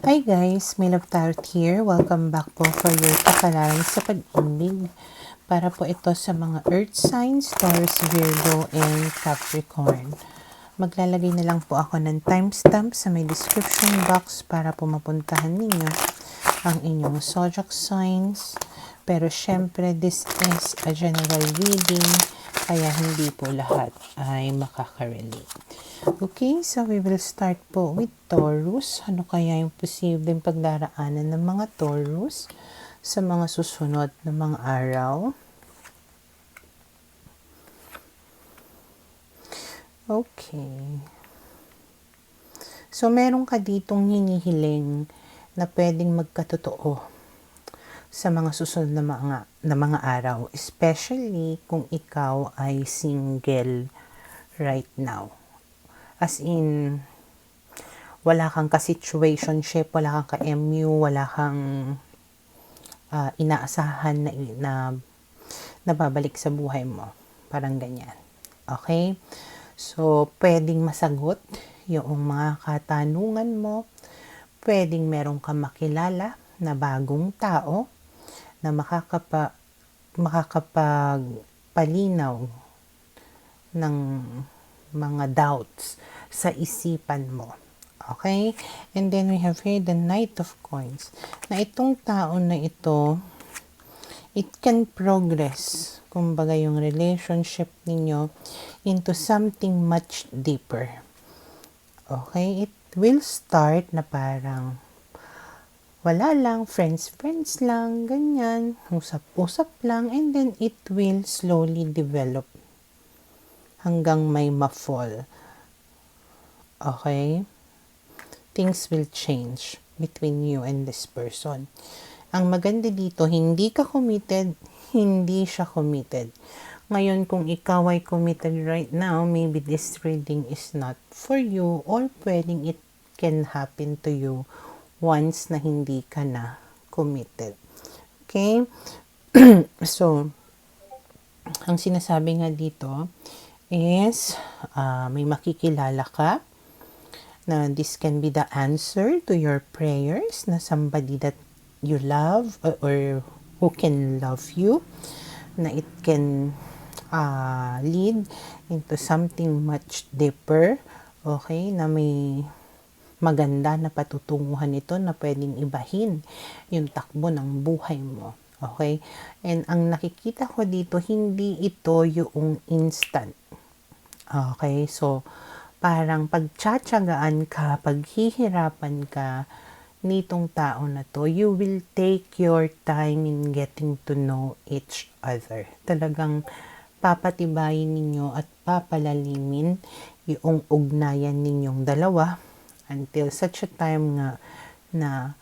Hi guys, May Love Tarot here. Welcome back po for your kapalaran sa pag-ibig. Para po ito sa mga Earth signs, Taurus, Virgo, and Capricorn. Maglalagay na lang po ako ng timestamp sa may description box para po mapuntahan ninyo ang inyong zodiac signs. Pero syempre, this is a general reading, kaya hindi po lahat ay makaka-relate. Okay, so we will start po with Taurus. Ano kaya yung posibleng pagdaraanan ng mga Taurus sa mga susunod na mga araw? Okay. So, meron ka ditong hinihiling na pwedeng magkatotoo sa mga susunod na mga araw. Especially kung ikaw ay single right now. As in, wala kang ka-situationship, wala kang ka-MU, wala kang inaasahan na babalik sa buhay mo. Parang ganyan. Okay? So, pwedeng masagot yung mga katanungan mo. Pwedeng meron kang makilala na bagong tao na makakapagpalinaw ng mga doubts sa isipan mo. Okay? And then we have here the Knight of Coins. Na itong tao na ito, it can progress, kumbaga yung relationship ninyo, into something much deeper. Okay? It will start na parang wala lang, friends lang, ganyan, usap-usap lang, and then it will slowly develop hanggang may ma-fall. Okay? Things will change between you and this person. Ang maganda dito, hindi ka committed, hindi siya committed. Ngayon, kung ikaw ay committed right now, maybe this reading is not for you, or pwedeng it can happen to you once na hindi ka na committed. Okay? So, ang sinasabi nga dito is may makikilala ka na this can be the answer to your prayers, na somebody that you love or who can love you, na it can lead into something much deeper, okay, na may maganda na patutunguhan ito na pwedeng ibahin yung takbo ng buhay mo. Okay? And ang nakikita ko dito, hindi ito yung instant. Okay? So, parang pagtsatsagaan ka, paghihirapan ka nitong tao na to, you will take your time in getting to know each other. Talagang papatibayin ninyo at papalalimin yung ugnayan ninyong dalawa until such a time nga na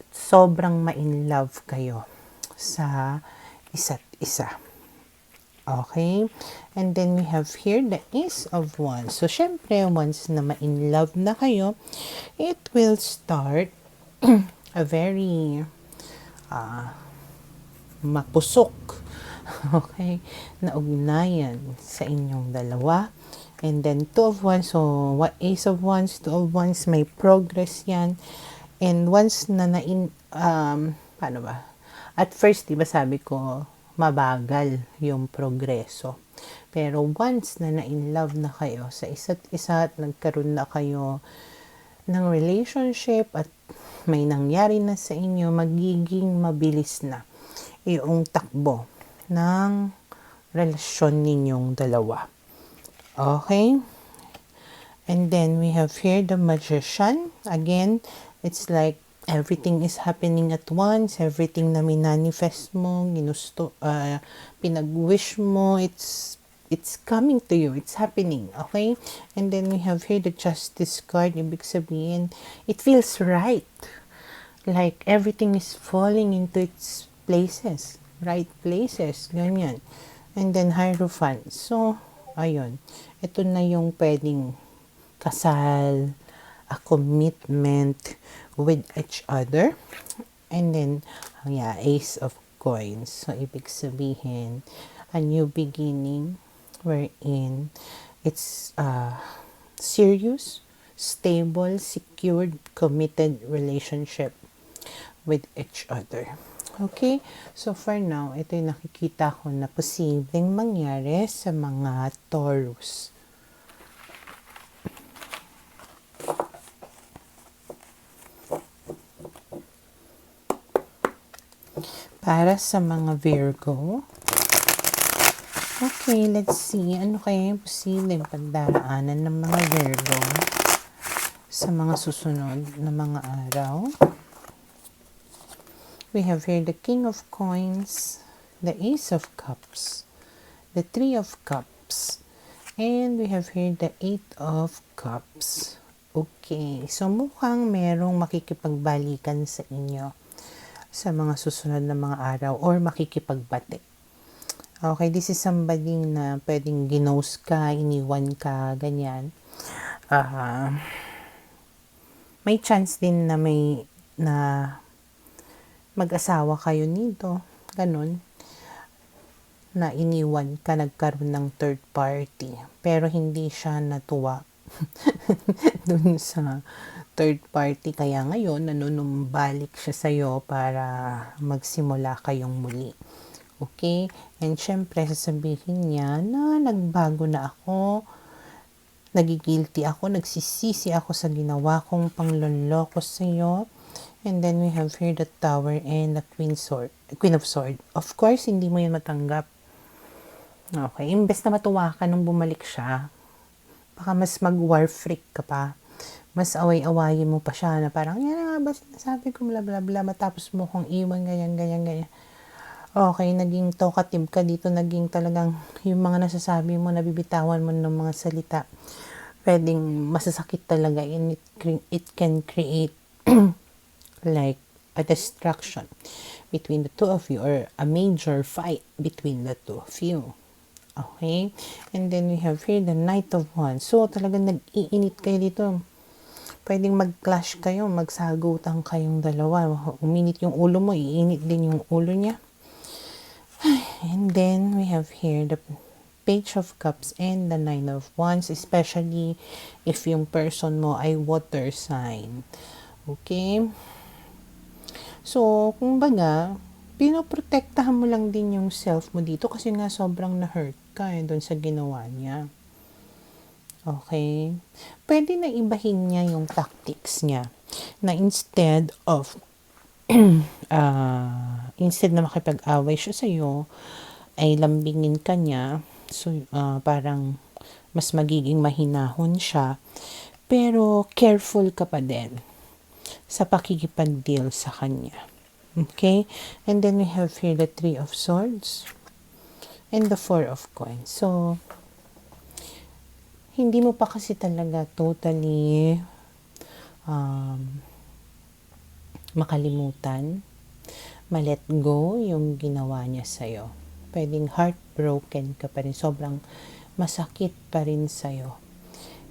sobrang ma-in love kayo sa isa't isa. Okay? And then we have here the Ace of Wands. So, syempre, once na ma-in love na kayo, it will start a very mapusok, okay, na ugnayan sa inyong dalawa. And then, Two of Wands. So, what Ace of Wands, Two of Wands, may progress yan. And once na paano ba? At first, diba sabi ko, mabagal yung progreso. Pero once na in love na kayo sa isa't isa at nagkaroon na kayo ng relationship at may nangyari na sa inyo, magiging mabilis na yung takbo ng relasyon ninyong dalawa. Okay? And then we have here the Magician. Again, it's like everything is happening at once. Everything na minanifest mo, pinag-wish mo, it's coming to you. It's happening. Okay? And then we have here the Justice card. Ibig sabihin, it feels right. Like everything is falling into its places. Right places. Ganyan. And then Hierophant. So, ayun. Ito na yung pwedeng kasal, a commitment with each other. And then, Ace of Coins. So, ibig sabihin, a new beginning wherein it's serious, stable, secured, committed relationship with each other. Okay? So for now, ito yung nakikita ko na posibleng mangyari sa mga Taurus. Para sa mga Virgo, okay, let's see. Ano kaya yung posibleng pagdaraanan ng mga Virgo sa mga susunod na mga araw? We have here the King of Coins, the Ace of Cups, the Three of Cups, and we have here the Eight of Cups. Okay, so mukhang merong makikipagbalikan sa inyo sa mga susunod na mga araw or makikipagbati. Okay, this is somebody na pwedeng ginost ka, iniwan ka, ganyan. May chance din na mag-asawa kayo nito, ganun, na iniwan ka, nagkaroon ng third party, pero hindi siya natuwa dun sa third party, kaya ngayon nanunumbalik siya sa'yo para magsimula kayong muli. Okay? And syempre, sasabihin niya na nagbago na ako, nagigilty ako, nagsisisi ako sa ginawa kong pangloloko sa'yo. And then we have here the Tower and the Queen of Swords. Of course, hindi mo yan matanggap. Okay? Imbes na matuwa ka nung bumalik siya, baka mas mag-war freak ka pa. Mas away-awayin mo pa siya na parang, yan nga ba sinasabi ko, bla bla bla, matapos mo kong iwan, ganyan. Okay, naging talkative ka dito, naging talagang yung mga nasasabi mo, nabibitawan mo ng mga salita, pwedeng masasakit talaga, and it can create like a distraction between the two of you, or a major fight between the two of you. Okay? And then we have here the Knight of Wands. So, talagang nag-iinit kayo dito. Pwedeng mag-clash kayo, magsagutan kayong dalawa. Uminit yung ulo mo, iinit din yung ulo niya. And then we have here the Page of Cups and the Nine of Wands, especially if yung person mo ay water sign. Okay? So, kumbaga, pinoprotektahan mo lang din yung self mo dito kasi nga sobrang na-hurt ka doon sa ginawa niya. Okay? Pwede na ibahin niya yung tactics niya na instead na makipag-away siya sa'yo, ay lambingin ka niya. So, parang mas magiging mahinahon siya. Pero, careful ka pa din sa pakikipag-deal sa kanya. Okay? And then we have here the Three of Swords and the Four of Coins. So, hindi mo pa kasi talaga totally makalimutan, ma-let go yung ginawa niya sa'yo. Pwedeng heartbroken ka pa rin, sobrang masakit pa rin sa'yo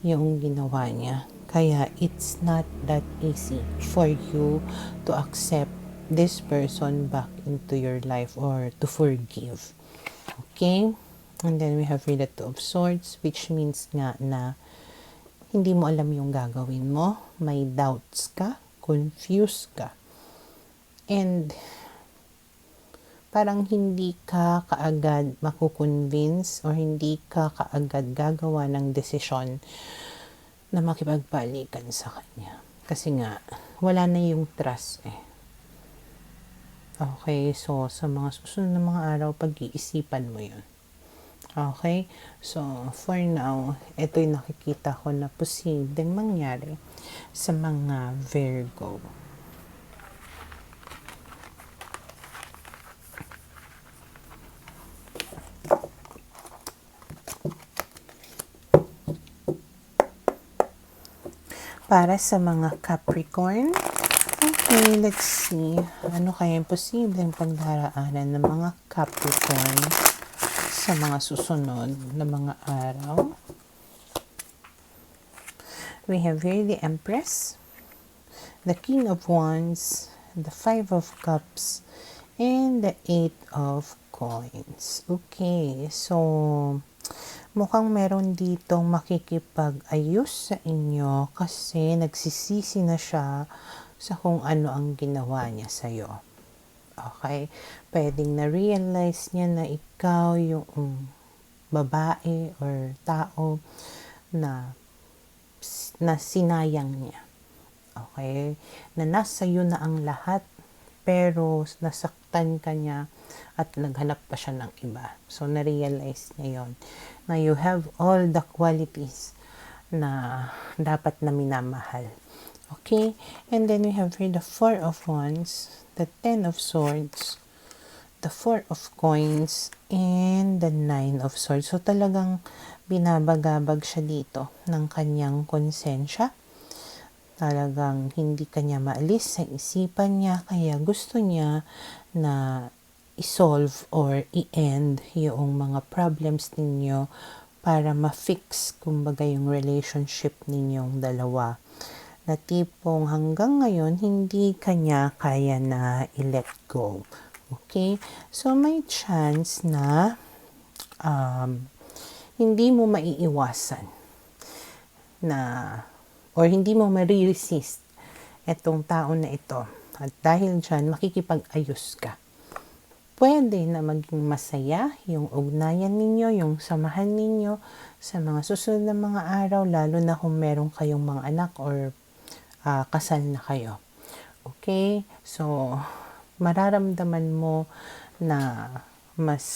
yung ginawa niya. Kaya it's not that easy for you to accept this person back into your life or to forgive. Okay? And then we have here the Two of Swords, which means nga na hindi mo alam yung gagawin mo. May doubts ka, confused ka. And parang hindi ka kaagad makukonvince or hindi ka kaagad gagawa ng desisyon na makipagbalikan sa kanya. Kasi nga, wala na yung trust eh. Okay, so sa mga susunod na mga araw, pag-iisipan mo yun. Okay, so for now, ito yung nakikita ko na posibleng mangyari sa mga Virgo. Para sa mga Capricorn, okay, let's see. Ano kaya yung posibleng pagdaraanan ng mga Capricorn sa mga susunod na mga araw? We have here the Empress, the King of Wands, the Five of Cups, and the Eight of Coins. Okay, so Mukhang meron ditong makikipag-ayos sa inyo kasi nagsisisi na siya sa kung ano ang ginawa niya sa'yo. Okay? Pwedeng na-realize niya na ikaw yung babae or tao na sinayang niya. Okay? Na nasa iyo na ang lahat pero nasaktan ka niya at naghanap pa siya ng iba. So, na-realize niya yun. Na you have all the qualities na dapat na minamahal. Okay? And then we have here the 4 of Wands, the 10 of Swords, the 4 of Coins, and the 9 of Swords. So, talagang binabagabag siya dito ng kanyang konsensya. Talagang hindi kanya maalis sa isipan niya, kaya gusto niya na i-solve or i-end yung mga problems ninyo para ma-fix kumbaga yung relationship ninyong dalawa. Na tipong hanggang ngayon hindi kanya kaya na i-let go. Okay? So may chance na hindi mo maiiwasan na or hindi mo ma-resist itong tao na ito. At dahil dyan, makikipag-ayos ka. Pwede na maging masaya yung ugnayan ninyo, yung samahan ninyo sa mga susunod na mga araw, lalo na kung meron kayong mga anak or kasal na kayo. Okay? So, mararamdaman mo na mas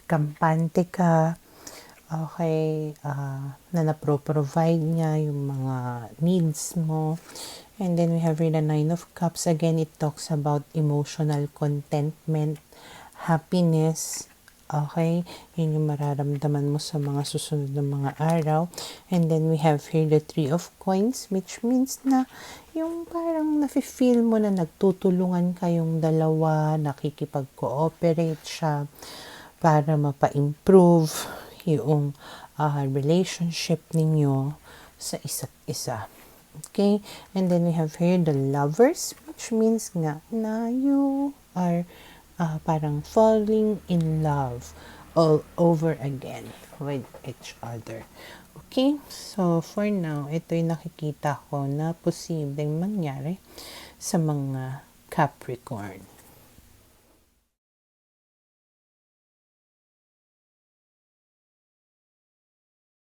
kampante ka, okay, na napro-provide niya yung mga needs mo. And then we have here the 9 of Cups. Again, it talks about emotional contentment, happiness. Okay? Yun yung mararamdaman mo sa mga susunod na mga araw. And then we have here the 3 of Coins, which means na yung parang nafe-feel mo na nagtutulungan kayong dalawa, nakikipag-cooperate siya para mapa-improve yung relationship ninyo sa isa't isa. Okay? And then we have here the Lovers, which means nga na you are parang falling in love all over again with each other. Okay? So, for now, ito yung nakikita ko na posibleng mangyari sa mga Capricorn.